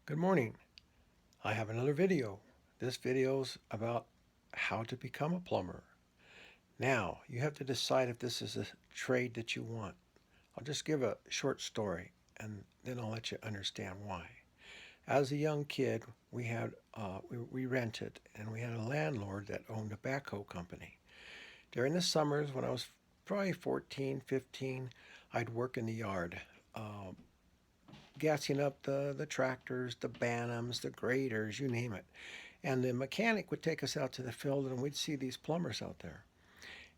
Good morning. I have another video. This video's about how to become a plumber. Now, you have to decide if this is a trade that you want. I'll just give a short story and then I'll let you understand why. As a young kid, we rented and we had a landlord that owned a backhoe company. During the summers when I was probably 14, 15, I'd work in the yard. Uh, Gassing up the tractors, the Bantams, the graders, you name it. And the mechanic would take us out to the field and we'd see these plumbers out there.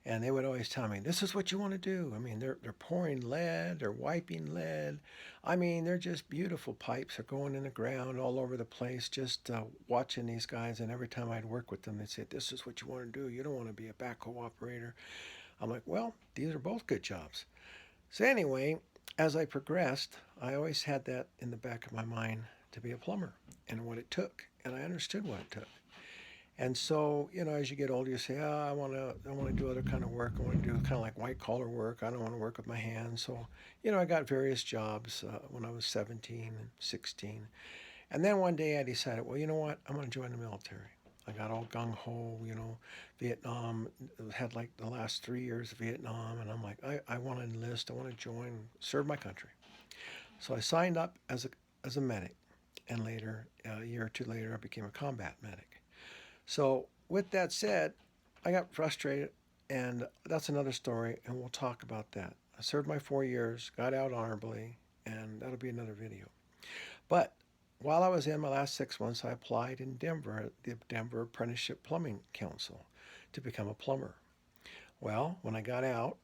And they would always tell me, this is what you want to do. I mean, they're pouring lead, they're wiping lead. I mean, they're just beautiful pipes are going in the ground all over the place, just watching these guys. And every time I'd work with them, they'd say, this is what you want to do. You don't want to be a backhoe operator. I'm like, well, these are both good jobs. So anyway, as I progressed, I always had that in the back of my mind to be a plumber and what it took, and I understood what it took. And so, as you get older, you say, "Oh, I want to do other kind of work. I want to do kind of like white collar work. I don't want to work with my hands." So, I got various jobs when I was 17 and 16. And then one day I decided, well, you know what? I'm going to join the military. I got all gung ho, Vietnam had like the last 3 years of Vietnam, and I'm like, I want to enlist, I want to join, serve my country. So I signed up as a medic, and later, a year or two later, I became a combat medic. So with that said, I got frustrated, and that's another story, and we'll talk about that. I served my 4 years, got out honorably, and that'll be another video. But while I was in my last 6 months, I applied in Denver at the Denver Apprenticeship Plumbing Council to become a plumber. Well, when I got out,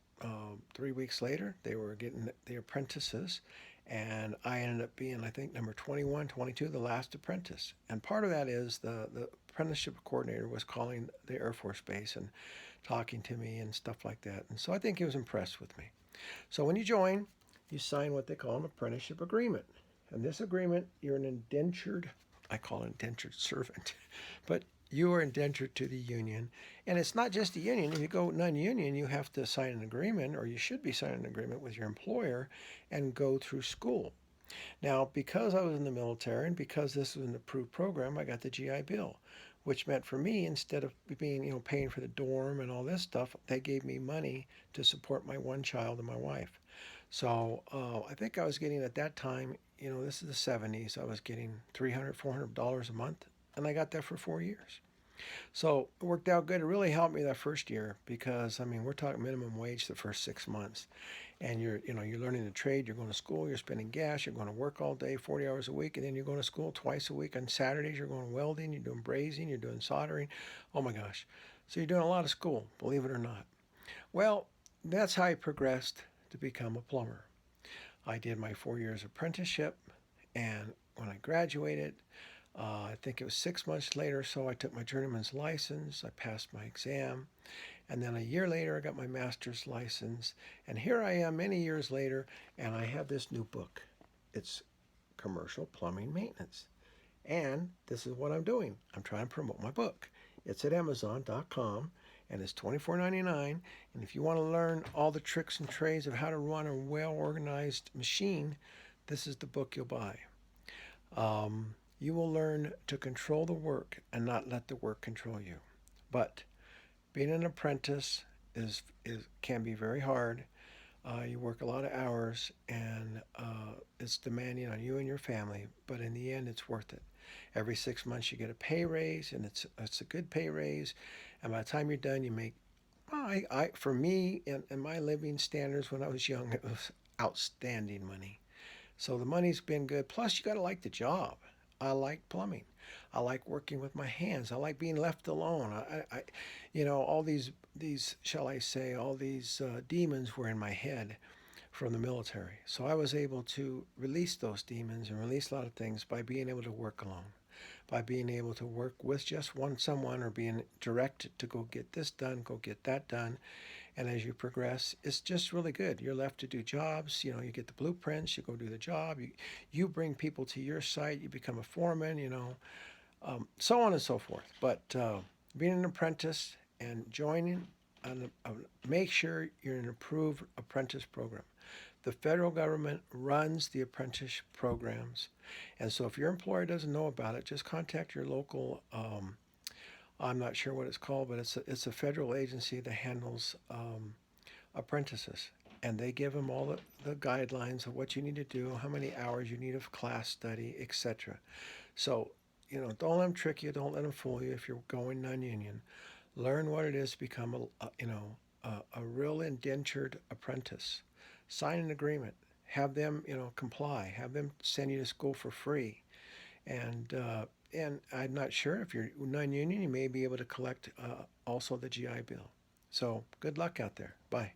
3 weeks later, they were getting the apprentices, and I ended up being, I think, number 21, 22, the last apprentice. And part of that is the apprenticeship coordinator was calling the Air Force Base and talking to me and stuff like that. And so I think he was impressed with me. So when you join, you sign what they call an apprenticeship agreement. And this agreement, you're an indentured, I call it indentured servant, but you are indentured to the union. And it's not just the union. If you go non union, you have to sign an agreement, or you should be signing an agreement with your employer and go through school. Now, because I was in the military and because this was an approved program, I got the GI Bill, which meant for me, instead of being, paying for the dorm and all this stuff, they gave me money to support my one child and my wife. So I think I was getting at that time, this is the 70s, I was getting $300, $400 a month, and I got that for 4 years. So it worked out good. It really helped me that first year because, I mean, we're talking minimum wage the first 6 months, and you're learning the trade. You're going to school. You're spending gas. You're going to work all day, 40 hours a week, and then you're going to school twice a week. On Saturdays, you're going welding. You're doing brazing. You're doing soldering. Oh my gosh! So you're doing a lot of school, believe it or not. Well, that's how I progressed to become a plumber. I did my 4 years apprenticeship, and when I graduated, I think it was 6 months later, so I took my journeyman's license. I passed my exam. And then a year later, I got my master's license. And here I am many years later, and I have this new book. It's Commercial Plumbing Maintenance. And this is what I'm doing. I'm trying to promote my book. It's at Amazon.com and it's $24.99. And if you want to learn all the tricks and trades of how to run a well organized machine, this is the book you'll buy. You will learn to control the work and not let the work control you. But being an apprentice is can be very hard. You work a lot of hours, and it's demanding on you and your family. But in the end, it's worth it. Every 6 months, you get a pay raise, and it's a good pay raise. And by the time you're done, you make. Well, for me, in my living standards when I was young, it was outstanding money. So the money's been good. Plus, you got to like the job. I like plumbing. I like working with my hands. I like being left alone. All these, shall I say, all these demons were in my head from the military. So I was able to release those demons and release a lot of things by being able to work alone, by being able to work with just someone or being directed to go get this done, go get that done. And as you progress, it's just really good. You're left to do jobs. You get the blueprints, you go do the job. You bring people to your site, you become a foreman, so on and so forth. But being an apprentice and joining, make sure you're in an approved apprentice program. The federal government runs the apprentice programs. And so if your employer doesn't know about it, just contact your local, I'm not sure what it's called, but it's a federal agency that handles apprentices. And they give them all the guidelines of what you need to do, how many hours you need of class study, etc. So, don't let them trick you. Don't let them fool you if you're going non-union. Learn what it is to become a real indentured apprentice. Sign an agreement. Have them, comply. Have them send you to school for free. And I'm not sure if you're non-union, you may be able to collect also the GI Bill. So good luck out there. Bye.